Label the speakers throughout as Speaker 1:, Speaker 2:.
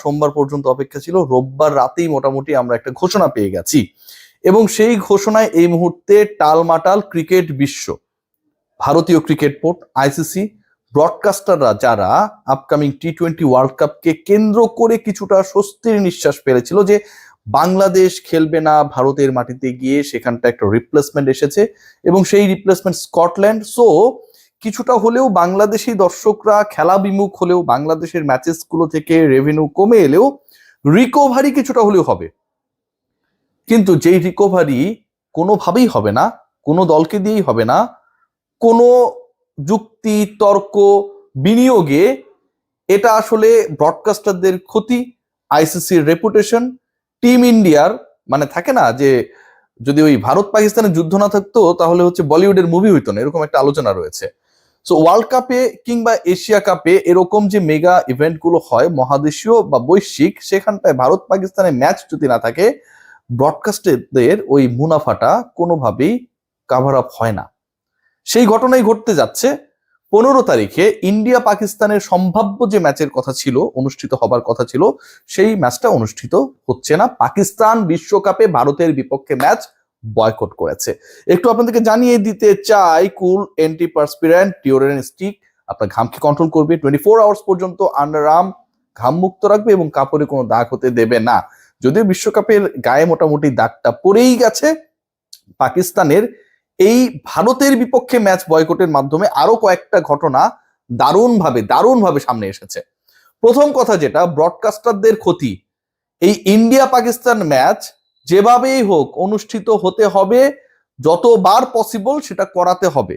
Speaker 1: সোমবার পর্যন্ত অপেক্ষা ছিল, রোববার রাতেই মোটামুটি আমরা একটা ঘোষণা পেয়ে গেছি এবং সেই ঘোষণায় এই মুহূর্তে টালমাটাল ক্রিকেট বিশ্ব, ভারতীয় ক্রিকেট বোর্ড, আইসিসি, ব্রডকাস্টাররা যারা আপকামিং টি-20 ওয়ার্ল্ড কাপকে কেন্দ্র করে কিছুটা স্বস্তির নিঃশ্বাস ফেলেছিল যে বাংলাদেশ খেলবে না ভারতের মাটিতে গিয়ে, সেখানটা একটা রিপ্লেসমেন্ট এসেছে এবং সেই রিপ্লেসমেন্ট স্কটল্যান্ড। সো কিছুটা হলেও বাংলাদেশি দর্শকরা খেলা বিমুখ হলেও, বাংলাদেশের ম্যাচেস গুলো থেকে রেভিনিউ কমে এলেও রিকভারি কিছুটা হলেও হবে। কিন্তু যেই রিকভারি কোনোভাবেই হবে না, কোনো দলকে দিয়েই হবে না, কোনো যুক্তি তর্ক বিনিয়োগে, এটা আসলে ব্রডকাস্টারদের ক্ষতি, আইসিসির রেপুটেশন, টিম ইন্ডিয়ার, মানে থাকে না যে যদি ওই ভারত পাকিস্তানের যুদ্ধ না থাকতো তাহলে হচ্ছে বলিউডের মুভি হইতো না, এরকম একটা আলোচনা রয়েছে। সো ওয়ার্ল্ড কাপে কিংবা এশিয়া কাপে এরকম যে মেগা ইভেন্ট গুলো হয় মহাদেশীয় বা বৈশ্বিক, সেখানটায় ভারত পাকিস্তানের ম্যাচ যদি না থাকে ব্রডকাস্টারদের ওই মুনাফাটা কোনোভাবেই কাভার আপ হয় না। সেই ঘটনাই ঘটতে যাচ্ছে। 15 তারিখে ইন্ডিয়া পাকিস্তানের সম্ভাব্য যে ম্যাচের কথা ছিল, অনুষ্ঠিত হবার কথা ছিল, সেই ম্যাচটা অনুষ্ঠিত হচ্ছে না। পাকিস্তান বিশ্বকাপে ভারতের বিপক্ষে ম্যাচ বয়কট করেছে। একটু আপনাদেরকে জানিয়ে দিতে চাই, কুল অ্যান্টিপারস্পিরেন্ট ডিওডোরেন্ট স্টিক আপনার ঘামকে কন্ট্রোল করবে, 24 আওয়ার্স পর্যন্ত আন্ডার আর্ম ঘাম মুক্ত রাখবে এবং কাপড়ে কোনো দাগ হতে দেবে না। যদিও বিশ্বকাপের গায়ে মোটামুটি দাগটা পড়েই গেছে, পাকিস্তানের এই ভারতের বিপক্ষে ম্যাচ বয়কটের মাধ্যমে আরো কয়েকটা ঘটনা দারুণভাবে সামনে এসেছে। প্রথম কথা যেটা, ব্রডকাস্টারদের ক্ষতি, এই ইন্ডিয়া পাকিস্তান ম্যাচ যেভাবেই হোক অনুষ্ঠিত হতে হবে, যতবার পসিবল সেটা করাতে হবে।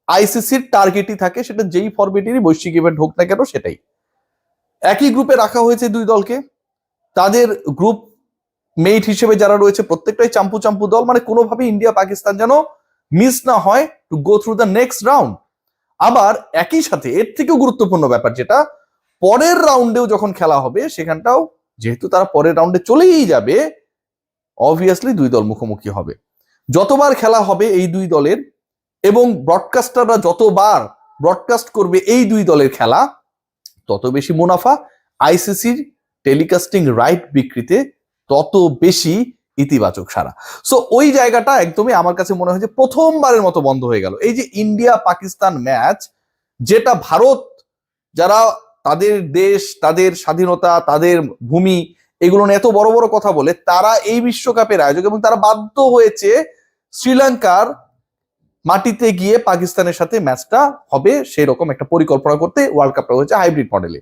Speaker 1: আইসিসির টার্গেটই থাকে, সেটা যেই ফরম্যাটেরই বৈশ্বিক ইভেন্ট হোক না কেন সেটাই। একই গ্রুপে রাখা হয়েছে দুই দলকে, তাদের গ্রুপ মেট হিসেবে যারা রয়েছে প্রত্যেকটাই চাম্পু চাম্পু দল, মানে কোনোভাবে ইন্ডিয়া পাকিস্তান যেন মিস না হয় to go through the next round. আবার একই সাথে এর থেকেও গুরুত্বপূর্ণ ব্যাপার যেটা, পরের রাউন্ডেও যখন খেলা হবে সেখানটাও যেহেতু তারা পরের রাউন্ডে চলেই যাবে, অবভিয়াসলি দুই দল মুখোমুখি হবে। যতবার খেলা হবে এই দুই দলের এবং ব্রডকাস্টাররা যতবার ব্রডকাস্ট করবে এই দুই দলের খেলা, তত বেশি মুনাফা। আইসিসির টেলিকাস্টিং রাইট বিক্রিতে তত বেশি ইতিবাচক সারা। সো ওই জায়গাটা একদমই আমার কাছে মনে হয় যে প্রথমবারের মতো বন্ধ হয়ে গেল। এই যে ইন্ডিয়া পাকিস্তান ম্যাচ, যেটা ভারত, যারা তাদের দেশ, তাদের স্বাধীনতা, তাদের ভূমি, এগুলো নিয়ে এত বড় বড় কথা বলে, তারা এই বিশ্বকাপের আয়োজক এবং তারা বাধ্য হয়েছে শ্রীলঙ্কার মাটিতে গিয়ে পাকিস্তানের সাথে ম্যাচটা হবে সেই রকম একটা পরিকল্পনা করতে ওয়ার্ল্ড কাপটা হয়েছে হাইব্রিড মডেলে।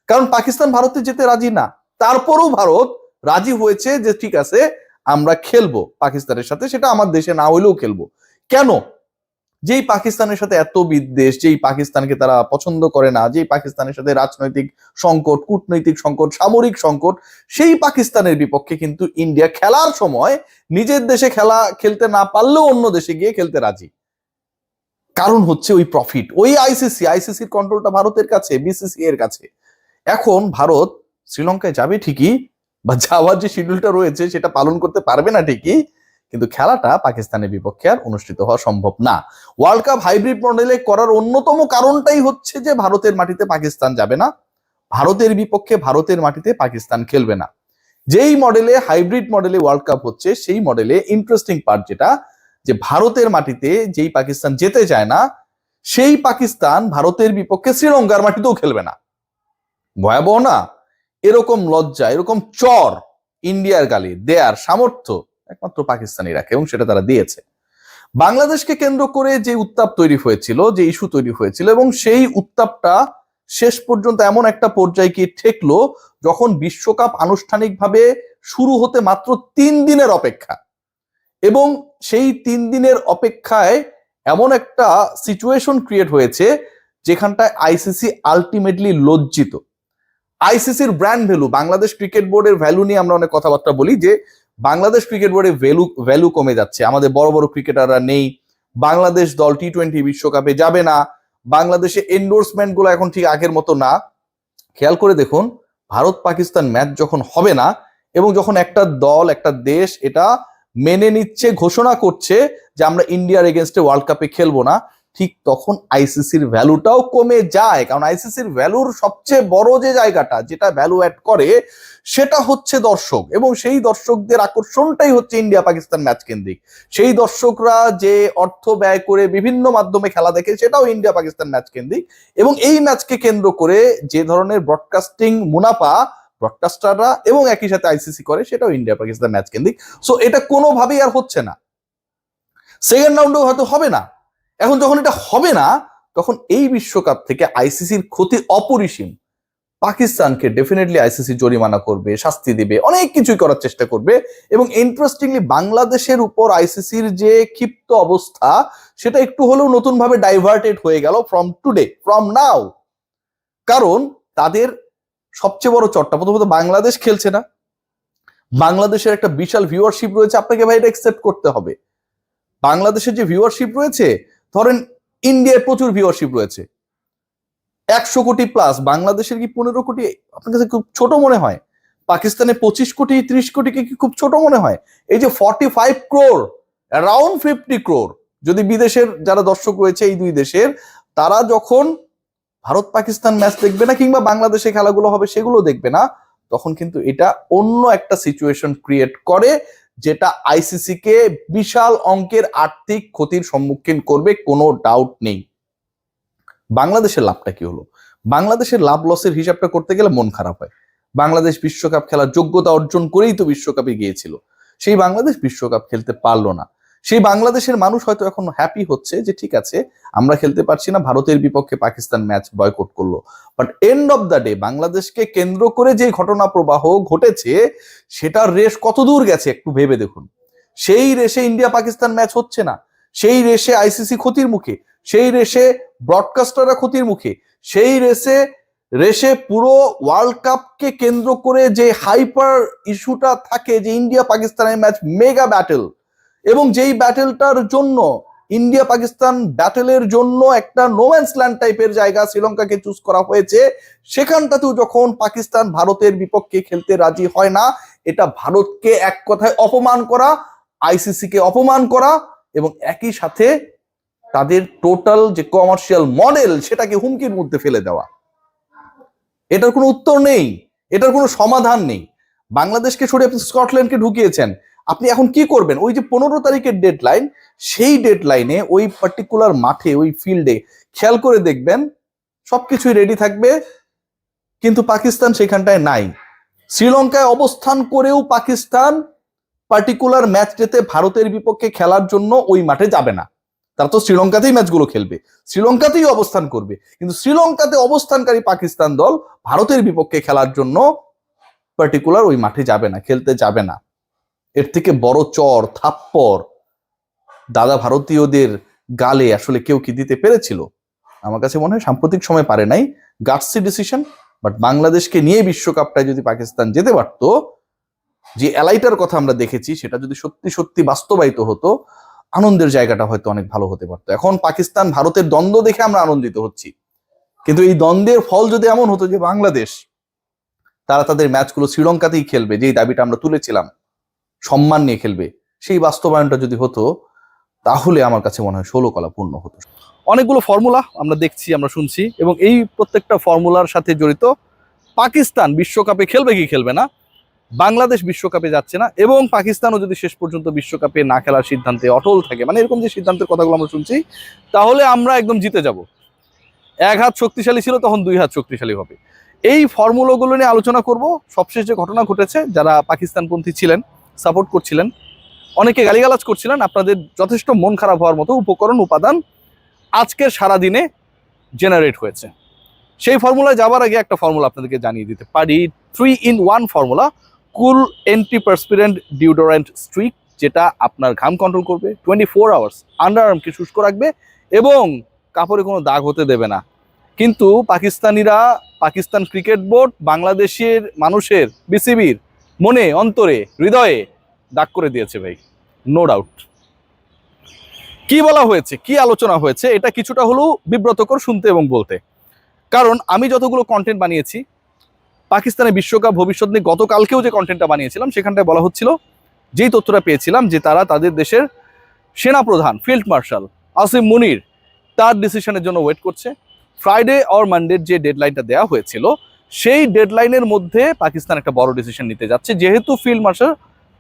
Speaker 1: কারণ পাকিস্তান ভারতে যেতে রাজি না, তারপরেও ভারত রাজি হয়েছে যে ঠিক আছে আমরা খেলবো পাকিস্তানের সাথে, সেটা আমার দেশে না হইলেও খেলবো। কেন? যেই পাকিস্তানের সাথে এত বিদ্বেষ, যেই পাকিস্তানকে তারা পছন্দ করে না, যেই পাকিস্তানের সাথে রাজনৈতিক সংকট, কূটনৈতিক সংকট, সামরিক সংকট, সেই পাকিস্তানের বিপক্ষে কিন্তু ইন্ডিয়া খেলার সময় নিজের দেশে খেলতে না পারলেও অন্য দেশে গিয়ে খেলতে রাজি। কারণ হচ্ছে ওই প্রফিট, ওই আইসিসির কন্ট্রোলটা ভারতের কাছে, বিসিসি এর কাছে। এখন ভারত শ্রীলঙ্কায় যাবে ঠিকই, বা যাওয়ার যে শিডিউলটা রয়েছে সেটা পালন করতে পারবে না ঠিকই, কিন্তু খেলাটা পাকিস্তানের বিপক্ষে আর অনুষ্ঠিত হওয়া সম্ভব না। ওয়ার্ল্ড কাপ হাইব্রিড মডেলে করার অন্যতম কারণটাই হচ্ছে যে ভারতের মাটিতে পাকিস্তান যাবে না, ভারতের বিপক্ষে ভারতের মাটিতে পাকিস্তান খেলবে না। যেই মডেলে হাইব্রিড মডেলে ওয়ার্ল্ড কাপ হচ্ছে, সেই মডেলে ইন্টারেস্টিং পার্ট যেটা, যে ভারতের মাটিতে যেই পাকিস্তান যেতে চায় না, সেই পাকিস্তান ভারতের বিপক্ষে শ্রীলঙ্কার মাটিতেও খেলবে না। ভয়াবহ না? এরকম লজ্জা, এরকম চর ইন্ডিয়ার গালি দেয়ার সামর্থ্য একমাত্র পাকিস্তানি রাখে এবং সেটা তারা দিয়েছে। বাংলাদেশকে কেন্দ্র করে যে উত্তাপ তৈরি হয়েছিল, যে ইস্যু তৈরি হয়েছিল, এবং সেই উত্তাপটা শেষ পর্যন্ত এমন একটা পর্যায়ে গিয়ে ঠেকলো যখন বিশ্বকাপ আনুষ্ঠানিকভাবে শুরু হতে মাত্র 3 দিনের অপেক্ষা, এবং সেই 3 দিনের অপেক্ষায় এমন একটা সিচুয়েশন ক্রিয়েট হয়েছে যেখানটায় আইসিসি আলটিমেটলি লজ্জিত। আইসিসির ব্র্যান্ড ভ্যালু, বাংলাদেশ ক্রিকেট বোর্ডের ভ্যালু নিয়ে আমরা অনেক কথাবার্তা বলি যে বাংলাদেশ ক্রিকেট বোর্ডের ভ্যালু কমে যাচ্ছে, আমাদের বড় বড় ক্রিকেটাররা নেই, বাংলাদেশ দল টি-20 বিশ্বকাপে যাবে না, বাংলাদেশে এন্ডোর্সমেন্ট গুলো এখন ঠিক আগের মতো না। খেয়াল করে দেখুন, ভারত পাকিস্তান ম্যাচ যখন হবে না এবং যখন একটা দল, একটা দেশ এটা মেনে নিচ্ছে, ঘোষণা করছে যে আমরা ইন্ডিয়ার এগেনস্টে ওয়ার্ল্ড কাপে খেলবো না, ঠিক তখন আইসিসির ভ্যালুটাও কমে যায়। কারণ আইসিসির ভ্যালুর সবচেয়ে বড় যে জায়গাটা যেটা ভ্যালু অ্যাড করে সেটা হচ্ছে দর্শক, এবং সেই দর্শকদের আকর্ষণটাই হচ্ছে ইন্ডিয়া পাকিস্তান ম্যাচ কেন্দ্রিক। সেই দর্শকরা যে অর্থ ব্যয় করে বিভিন্ন মাধ্যমে খেলা দেখে সেটাও ইন্ডিয়া পাকিস্তান ম্যাচ কেন্দ্রিক, এবং এই ম্যাচকে কেন্দ্র করে যে ধরনের ব্রডকাস্টিং মুনাফা ব্রডকাস্টাররা এবং একই সাথে আইসিসি করে সেটাও ইন্ডিয়া পাকিস্তান ম্যাচ কেন্দ্রিক। সো এটা কোনোভাবেই আর হচ্ছে না, সেকেন্ড রাউন্ডেও হয়তো হবে না। এখন যখন এটা হবে না, তখন এই বিশ্বকাপ থেকে আইসিসির ক্ষতি অপরিসীম। পাকিস্তানকে ডেফিনেটলি আইসিসি জরিমানা করবে, শাস্তি দেবে, অনেক কিছুই করার চেষ্টা করবে। এবং ইন্টারেস্টিংলি বাংলাদেশের উপর আইসিসির যে ক্ষিপ্ত অবস্থা সেটা একটু হলেও নতুন ভাবে ডাইভার্টেড হয়ে গেল ফ্রম নাও। কারণ তাদের সবচেয়ে বড় চট্টা, প্রথমত বাংলাদেশ খেলছে না, বাংলাদেশের একটা বিশাল ভিউয়ারশিপ রয়েছে, আপনাকে ভাই এটা অ্যাকসেপ্ট করতে হবে। বাংলাদেশের যে ভিউয়ারশিপ রয়েছে, ধরেন ইন্ডিয়ার প্রচুর ভিউয়ারশিপ রয়েছে 100 কোটি প্লাস, বাংলাদেশের কি 15 কোটি আপনার কাছে খুব ছোট মনে হয়? পাকিস্তানে 25 কোটি 30 কোটিকে কি খুব ছোট মনে হয়? এই যে 45 ক্রোর, অ্যারাউন্ড 50 ক্রোর, যদি বিদেশের যারা দর্শক রয়েছে এই দুই দেশের, তারা যখন ভারত পাকিস্তান ম্যাচ দেখবে না কিংবা বাংলাদেশে খেলাগুলো হবে সেগুলো দেখবে না, তখন কিন্তু এটা অন্য একটা সিচুয়েশন ক্রিয়েট করে যেটা আইসিসি কে বিশাল অঙ্কের আর্থিক ক্ষতির সম্মুখীন করবে, কোনো ডাউট নেই। বাংলাদেশের লাভটা কি হলো? বাংলাদেশের লাভ লসের হিসাবটা করতে গেলে মন খারাপ হয়। বাংলাদেশ বিশ্বকাপ খেলার যোগ্যতা অর্জন করেই তো বিশ্বকাপে গিয়েছিল, সেই বাংলাদেশ বিশ্বকাপ খেলতে পারলো না। সেই বাংলাদেশের মানুষ হয়তো এখন হ্যাপি হচ্ছে যে ঠিক আছে আমরা খেলতে পারছি না, ভারতের বিপক্ষে পাকিস্তান ম্যাচ বয়কট করলো। But end of the day বাংলাদেশকে কেন্দ্র করে যে ঘটনা প্রবাহ ঘটেছে সেটার রেশ কত দূর গেছে একটু ভেবে দেখুন। সেই রেশে ইন্ডিয়া পাকিস্তান ম্যাচ হচ্ছে না, সেই রেশে আইসিসি ক্ষতির মুখে, সেই রেশে ব্রডকাস্টাররা ক্ষতির মুখে, সেই রেশে পুরো ওয়ার্ল্ড কাপকে কেন্দ্র করে যে হাইপার ইস্যুটা থাকে যে ইন্ডিয়া পাকিস্তানের ম্যাচ মেগা ব্যাটেল, এবং যেই ব্যাটেলটার জন্য ইন্ডিয়া পাকিস্তান ব্যাটেলের জন্য একটা নোম্যান্স ল্যান্ড টাইপের জায়গা শ্রীলঙ্কাকে চুজ করা হয়েছে, সেখানটাতেও যখন পাকিস্তান ভারতের বিপক্ষে খেলতে রাজি হয় না, এটা ভারতকে এক কথায় অপমান করা, আইসিসি কে অপমান করা, এবং একই সাথে তাদের টোটাল যে কমার্শিয়াল মডেল সেটাকে হুমকির মধ্যে ফেলে দেওয়া। এটার কোনো উত্তর নেই, এটার কোনো সমাধান নেই। বাংলাদেশকে সরিয়ে আপনি স্কটল্যান্ডকে ঢুকিয়েছেন, আপনি এখন কি করবেন? ওই যে 15 তারিখের ডেডলাইন, সেই ডেডলাইনে ওই পার্টিকুলার মাঠে ওই ফিল্ডে খেয়াল করে দেখবেন সবকিছুই রেডি থাকবে, কিন্তু পাকিস্তান সেখানটায় নাই। শ্রীলঙ্কায় অবস্থান করেও পাকিস্তান পার্টিকুলার ম্যাচটাতে ভারতের বিপক্ষে খেলার জন্য ওই মাঠে যাবে না, তারা তো শ্রীলঙ্কাতেই ম্যাচগুলো খেলবে, শ্রীলঙ্কাতেই অবস্থান করবে, কিন্তু শ্রীলঙ্কাতে অবস্থানকারী পাকিস্তান দল ভারতের বিপক্ষে খেলার জন্য পার্টিকুলার ওই মাঠে যাবে না, খেলতে যাবে না। এর থেকে বড় চর থাপ্পড় দাদা ভারতীয়দের গালে আসলে কেউ কি দিতে পেরেছিল? আমার কাছে মনে হয় সাম্প্রতিক সময় পারে নাই, গাটসি ডিসিশন। বাট বাংলাদেশকে নিয়ে বিশ্বকাপটায় যদি পাকিস্তান যেতে পারত, যে এলাইটার কথা আমরা দেখেছি সেটা যদি সত্যি সত্যি বাস্তবায়িত হতো, আনন্দের জায়গাটা হয়তো অনেক ভালো হতে পারতো। এখন পাকিস্তান ভারতের দ্বন্দ্ব দেখে আমরা আনন্দিত হচ্ছি, কিন্তু এই দ্বন্দ্বের ফল যদি এমন হতো যে বাংলাদেশ তারা তাদের ম্যাচগুলো শ্রীলঙ্কাতেই খেলবে, যেই দাবিটা আমরা তুলেছিলাম, সম্মান নিয়ে খেলবে, সেই বাস্তবায়নটা যদি হতো, তাহলে আমার কাছে মনে হয় 16 কলা পূর্ণ হতো। অনেকগুলো ফর্মুলা আমরা দেখছি, আমরা শুনছি, এবং এই প্রত্যেকটা ফর্মুলার সাথে জড়িত পাকিস্তান বিশ্বকাপে খেলবে কি খেলবে না, বাংলাদেশ বিশ্বকাপে যাচ্ছে না, এবং পাকিস্তানও যদি শেষ পর্যন্ত বিশ্বকাপে না খেলার সিদ্ধান্তে অটল থাকে, মানে এরকম যে সিদ্ধান্তের কথাগুলো আমরা শুনছি, তাহলে আমরা একদম জিতে যাব। এক হাত শক্তিশালী ছিল, তখন দুই হাত শক্তিশালী হবে। এই ফর্মুলাগুলো নিয়ে আলোচনা করব। সবশেষ যে ঘটনা ঘটেছে, যারা পাকিস্তানপন্থী ছিলেন, সাপোর্ট করছিলেন, অনেকে গালিগালাজ করছিলেন, আপনাদের যথেষ্ট মন খারাপ হওয়ার মতো উপকরণ উপাদান আজকের সারাদিনে জেনারেট হয়েছে। সেই ফর্মুলায় যাবার আগে একটা ফর্মুলা আপনাদেরকে জানিয়ে দিতে পারি, 3-in-1 ফর্মুলা, কুল অ্যান্টিপারস্পিরেন্ট ডিওডোরেন্ট স্ট্রিক, যেটা আপনার ঘাম কন্ট্রোল করবে, 24 আওয়ার্স আন্ডার আর্মকে শুষ্ক রাখবে এবং কাপড়ে কোনো দাগ হতে দেবে না। কিন্তু পাকিস্তানিরা, পাকিস্তান ক্রিকেট বোর্ড বাংলাদেশের মানুষের, বিসিবির মনে, অন্তরে, হৃদয়ে দাগ করে দিয়েছে ভাই, নো ডাউট। কি বলা হয়েছে, কি আলোচনা হয়েছে, এটা কিছুটা হলেও বিব্রতকর শুনতে এবং বলতে। কারণ আমি যতগুলো কন্টেন্ট বানিয়েছি পাকিস্তানের বিশ্বকাপ ভবিষ্যৎ নিয়ে, গতকালকেও যে কন্টেন্টটা বানিয়েছিলাম সেখানটায় বলা হচ্ছিল, যেই তথ্যটা পেয়েছিলাম, যে তারা তাদের দেশের সেনাপ্রধান ফিল্ড মার্শাল আসিম মুনির তার ডিসিশনের জন্য ওয়েট করছে। ফ্রাইডে অর মানডের যে ডেডলাইনটা দেওয়া হয়েছিল সেই ডেডলাইনের মধ্যে পাকিস্তান একটা বড় ডিসিশন নিতে যাচ্ছে, যেহেতু ফিল্ড মার্শাল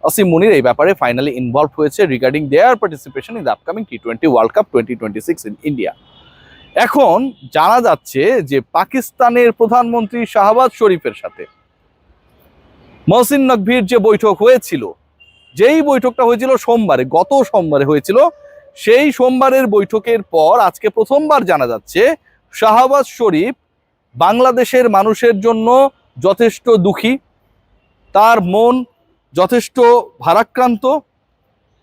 Speaker 1: আসিম মুনির এই ব্যাপারে ফাইনালি ইনভলভ হয়েছে regarding their participation in the upcoming টি-20 ওয়ার্ল্ড কাপ 2026 ইন ইন্ডিয়া। এখন জানা যাচ্ছে যে পাকিস্তানের প্রধানমন্ত্রী শাহবাজ শরীফের সাথে মহসিন নকভির যে বৈঠক হয়েছিল, যেই বৈঠকটা হয়েছিল সোমবারে, গত সোমবারে হয়েছিল, সেই সোমবারের বৈঠকের পর আজকে প্রথমবার জানা যাচ্ছে শাহবাজ শরীফ বাংলাদেশের মানুষের জন্য যথেষ্ট দুঃখী, তার মন যথেষ্ট ভারাক্রান্ত।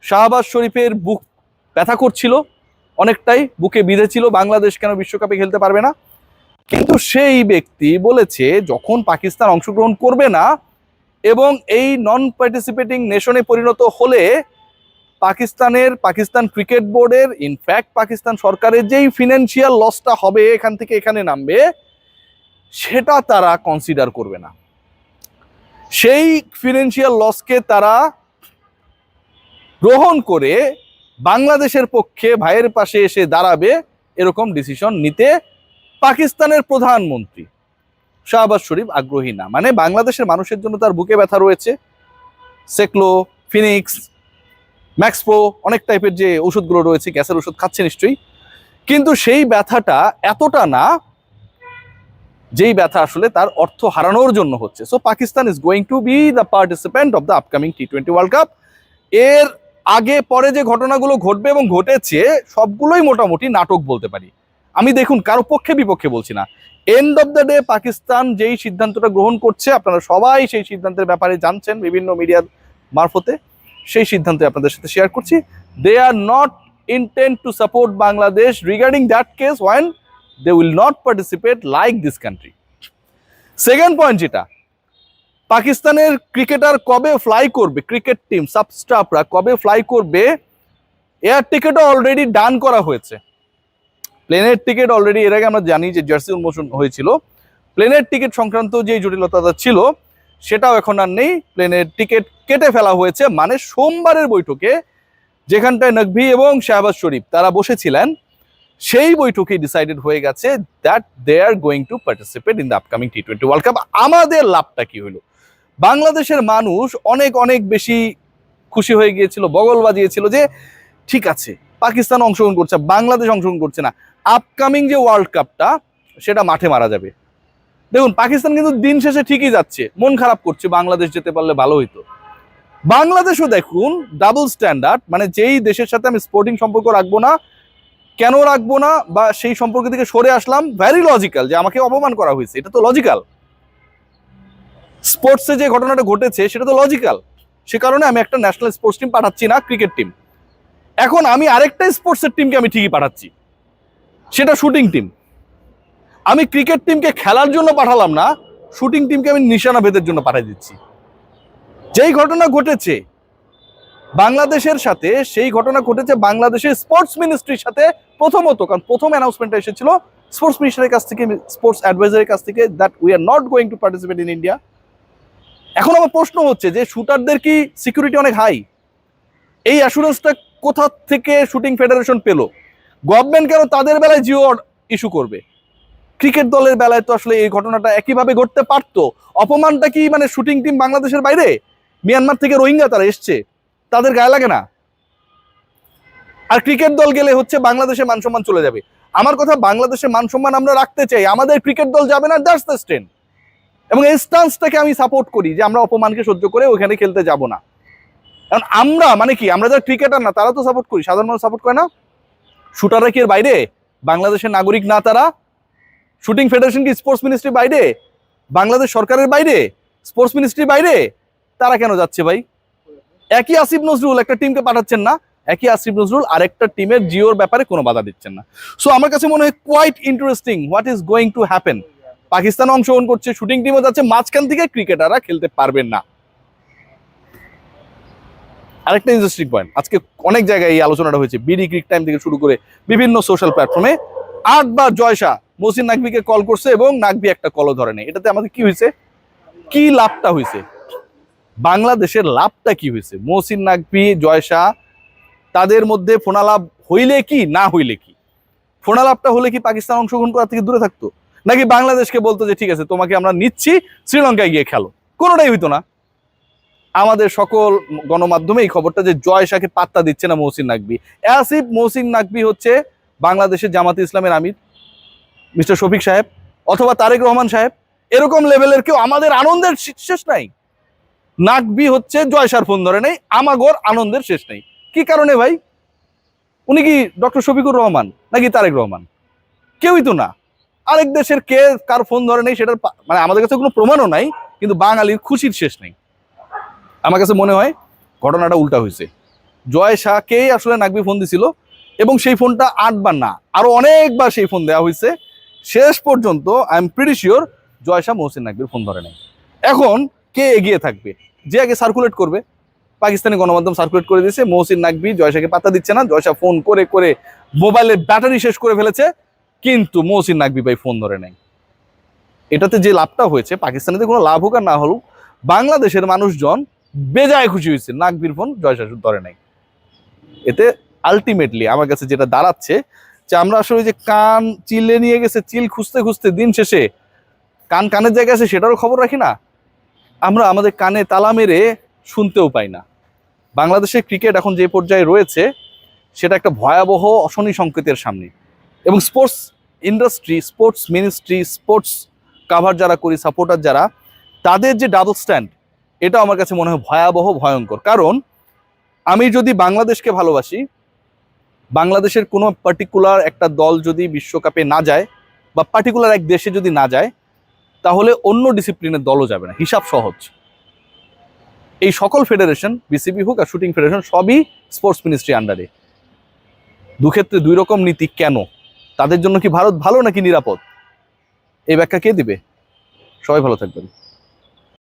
Speaker 1: শাহবাজ শরীফের বুক ব্যথা করছিল, অনেকটাই বুকে বিঁধেছিল বাংলাদেশ কেন বিশ্বকাপে খেলতে পারবে না। কিন্তু সেই ব্যক্তি বলেছে যখন পাকিস্তান অংশগ্রহণ করবে না এবং এই নন পার্টিসিপেটিং নেশনে পরিণত হলে পাকিস্তান ক্রিকেট বোর্ডের, ইনফ্যাক্ট পাকিস্তান সরকারের যেই ফিনান্সিয়াল লসটা হবে এখান থেকে এখানে নামবে, সেটা তারা কনসিডার করবে না। সেই ফিনান্সিয়াল লসকে তারা গ্রহণ করে বাংলাদেশের পক্ষে ভাইয়ের পাশে এসে দাঁড়াবে, এরকম ডিসিশন নিতে পাকিস্তানের প্রধানমন্ত্রী শাহবাজ শরীফ আগ্রহী না। মানে বাংলাদেশের মানুষের জন্য তার বুকে ব্যথা রয়েছে, সেক্লো, ফিনিক্স, ম্যাক্সপ্রো, অনেক টাইপের যে ওষুধগুলো রয়েছে, গ্যাসের ওষুধ খাচ্ছে নিশ্চয়ই, কিন্তু সেই ব্যথাটা এতটা না যেই ব্যথা আসলে তার অর্থ হারানোর জন্য হচ্ছে। So Pakistan is going to be the participant of the upcoming টি-20 ওয়ার্ল্ড কাপ। এর আগে পরে যে ঘটনাগুলো ঘটবে এবং ঘটেছে সবগুলোই মোটামুটি নাটক বলতে পারি আমি। দেখুন, কারো পক্ষে বিপক্ষে বলছি না, end of the day Pakistan যেই সিদ্ধান্তটা গ্রহণ করছে, আপনারা সবাই সেই সিদ্ধান্তের ব্যাপারে জানছেন বিভিন্ন মিডিয়ার মারফতে, সেই সিদ্ধান্তে আপনাদের সাথে শেয়ার করছি। They are not intend to support Bangladesh regarding that case when they will not participate like this country. Second point, যেটা পাকিস্তানের ক্রিকেটার কবে ফ্লাই করবে, ক্রিকেট টিম সাবস্টাফরা কবে ফ্লাই করবে, এয়ার টিকিটও অলরেডি ডান করা হয়েছে। প্লেনের টিকিট অলরেডি, এর আগে আমরা জানি যে জার্সি উন্মোচন হয়েছিল, প্লেনের টিকিট সংক্রান্ত যে জটিলতা ছিল সেটাও এখন আর নেই। প্লেনের টিকিট কেটে ফেলা হয়েছে, মানে সোমবারের বৈঠকে যেখানটায় নকভি এবং শাহবাজ শরীফ তারা বসেছিলেন, সেই বৈঠকে ডিসাইডেড হয়ে গেছে that they are going to participate in the upcoming টি-20 ওয়ার্ল্ড কাপ। আমাদের লাভটা কি হলো? বাংলাদেশের মানুষ অনেক অনেক বেশি খুশি হয়ে গিয়েছিল, বগল বাজিয়েছিল যে ঠিক আছে পাকিস্তান অংশগ্রহণ করছে, বাংলাদেশ অংশগ্রহণ করছে না, আপকামিং যে ওয়ার্ল্ড কাপটা সেটা মাঠে মারা যাবে। দেখুন, পাকিস্তান কিন্তু দিন শেষে ঠিকই যাচ্ছে, মন খারাপ করছে, বাংলাদেশ যেতে পারলে ভালো হইতো। বাংলাদেশও দেখুন ডাবল স্ট্যান্ডার্ড, মানে যেই দেশের সাথে আমি স্পোর্টিং সম্পর্ক রাখবো না, কেন রাখবো না বা সেই সম্পর্ক থেকে সরে আসলাম, ভ্যারি লজিক্যাল, যে আমাকে অপমান করা হয়েছে, এটা তো লজিক্যাল। স্পোর্টসে যে ঘটনাটা ঘটেছে সেটা তো লজিক্যাল, সে কারণে আমি একটা ন্যাশনাল স্পোর্টস টিম পাঠাচ্ছি না, ক্রিকেট টিম। এখন আমি আরেকটা স্পোর্টসের টিমকে আমি ঠিকই পাঠাচ্ছি, সেটা শুটিং টিম। আমি ক্রিকেট টিমকে খেলার জন্য পাঠালাম না, শুটিং টিমকে আমি নিশানা ভেদের জন্য পাঠিয়ে দিচ্ছি। যেই ঘটনা ঘটেছে বাংলাদেশের সাথে, সেই ঘটনা ঘটেছে বাংলাদেশের স্পোর্টস মিনিস্ট্রির সাথে প্রথমত, কারণ প্রথম অ্যানাউন্সমেন্টটা এসেছিল স্পোর্টস মিনিস্টারের কাছ থেকে, স্পোর্টস অ্যাডভাইজারের কাছ থেকে, that we are not going to participate in India. এখন আমার প্রশ্ন হচ্ছে যে শুটারদের কি সিকিউরিটি অনেক হাই? এই অ্যাসুরেন্সটা কোথা থেকে শুটিং ফেডারেশন পেল? গভর্নমেন্ট কেন তাদের বেলায় জিও ইস্যু করবে? ক্রিকেট দলের বেলায় তো আসলে এই ঘটনাটা একইভাবে ঘটতে পারতো। অপমানটা কি মানে শুটিং টিম বাংলাদেশের বাইরে, মিয়ানমার থেকে রোহিঙ্গা তারা এসছে, তাদের গায়ে লাগে না? আর ক্রিকেট দল গেলে হচ্ছে বাংলাদেশের মান সম্মান চলে যাবে। আমার কথা, বাংলাদেশের মান সম্মান আমরা রাখতে চাই, আমাদের ক্রিকেট দল যাবে না, দ্যাটস দ্য স্ট্যান্ড। এবং এই স্টান্সটাকে আমি সাপোর্ট করি যে আমরা অপমানকে সহ্য করে ওখানে খেলতে যাব না। কারণ আমরা মানে কি, আমরা যারা ক্রিকেটার না তারা তো সাপোর্ট করি, সাধারণ মানুষ সাপোর্ট করে না। শুটাররা কি এর বাইরে? বাংলাদেশের নাগরিক না তারা? শুটিং ফেডারেশন কি স্পোর্টস মিনিস্ট্রির বাইরে? বাংলাদেশ সরকারের বাইরে? স্পোর্টস মিনিস্ট্রির বাইরে? তারা কেন যাচ্ছে ভাই? একই আসিফ নজরুল একটা টিমকে পাঠাচ্ছেন না, একই আসিফ নজরুল আরেকটা টিমের জিওর ব্যাপারে কোনো বাধা দিচ্ছেন না। সো আমার কাছে মনে হয় quite interesting what is going to happen. Pakistan অংশগ্রহণ করছে, শুটিং টিমও যাচ্ছে, মাঝখান থেকে ক্রিকেটাররা খেলতে পারবেন না। আরেকটা ইন্টারেস্টিং পয়েন্ট, আজকে অনেক জায়গায় এই আলোচনাটা হয়েছে, বিডি ক্রিক টাইম থেকে শুরু করে বিভিন্ন সোশ্যাল প্ল্যাটফর্মে। 8 বার জয়শা মহসিন নাকভিকে কল করছে এবং নাকভি একটা কলও ধরে নেই। এটাতে আমাদের কি হয়েছে? কি লাভটা হয়েছে? বাংলাদেশের লাভটা কি হয়েছে? মহসিন নাকভি, জয়শা, তাদের মধ্যে ফোনালাপ হইলে কি, না হইলে কি? ফোনালাপটা হলে কি পাকিস্তান অংশগ্রহণ করার থেকে দূরে থাকতো, নাকি বাংলাদেশকে বলতো যে ঠিক আছে তোমাকে আমরা নিচ্ছি, শ্রীলঙ্কায় গিয়ে খেলো? কোনোটাই হইতো না। আমাদের সকল গণমাধ্যমে এই খবরটা যে জয় শাহকে পাত্তা দিচ্ছে না মহসিন নাকভি, আসিফ মহসিন নাকভি হচ্ছে বাংলাদেশের জামাতে ইসলামের আমির মিস্টার শফিক সাহেব অথবা তারেক রহমান সাহেব, এরকম লেভেলের কেউ, আমাদের আনন্দের শেষ নাই। নাকভি হচ্ছে জয় শাহর ফোন ধরে নেই, আমাগর আনন্দের শেষ নেই। কি কারণে ভাই? উনি কি ডক্টর শফিকুর রহমান নাকি তারেক রহমান? কেউই তো না। আরেক দেশের কে কার ফোন ধরে নেই সেটার মানে আমাদের কাছে কোনো প্রমাণও নাই, কিন্তু বাঙালির খুশির শেষ নেই। আমার কাছে মনে হয় ঘটনাটা উল্টা হয়েছে। জয় শাহকেই আসলে নাকভি ফোন দিছিল, এবং সেই ফোনটা 8 বার না আরো অনেকবার সেই ফোন দেওয়া হয়েছে। শেষ পর্যন্ত I am pretty sure Jay Shah Mohsin নাকভির ফোন ধরে নেই। এখন কে এগিয়ে থাকবে? যে আগে সার্কুলেট করবে। পাকিস্তানি গণমাধ্যম সার্কুলেট করে দিয়েছে মহসিন নাকভি জয় শাহকে পাত্তা দিচ্ছে না, জয় শাহ ফোন করে করে মোবাইলের ব্যাটারি শেষ করে ফেলেছে, কিন্তু মহসিন নাকভি ভাই ফোন ধরে নেই। এটাতে যে লাভটা হয়েছে, পাকিস্তানিতে কোনো লাভ হোক আর না হল, বাংলাদেশের মানুষজন বেজায় খুশি হয়েছে নাকভির ফোন জয় শাহ ধরে নাই। এতে আলটিমেটলি আমার কাছে যেটা দাঁড়াচ্ছে যে আমরা আসলে যে কান চিলে নিয়ে গেছে, চিল খুঁজতে খুঁজতে দিন শেষে কানের জায়গায় আছে সেটারও খবর রাখি না। আমরা আমাদের কানে তালা মেরে শুনতেও পাই না। বাংলাদেশের ক্রিকেট এখন যে পর্যায়ে রয়েছে সেটা একটা ভয়াবহ অশনি সংকেতের সামনে। এবং sports industry, sports ministry, sports cover যারা করি, সাপোর্টার যারা, তাদের যে ডাবল স্ট্যান্ড, এটা আমার কাছে মনে হয় ভয়াবহ, ভয়ঙ্কর। কারণ আমি যদি বাংলাদেশকে ভালোবাসি, বাংলাদেশের কোনো পার্টিকুলার একটা দল যদি বিশ্বকাপে না যায় বা পার্টিকুলার এক দেশে যদি না যায়, তাহলে অন্য ডিসিপ্লিনের দলও যাবে না। হিসাব সহজ। এই সকল ফেডারেশন, বিসিবি হোক আর শুটিং ফেডারেশন, সবই স্পোর্টস মিনিস্ট্রি আন্ডারে। দুক্ষেত্রে দুই রকম নীতি কেন? তাদের জন্য কি ভারত ভালো নাকি নিরাপদ? এই ব্যাখ্যা কে দিবে? সবাই ভালো থাকবেন।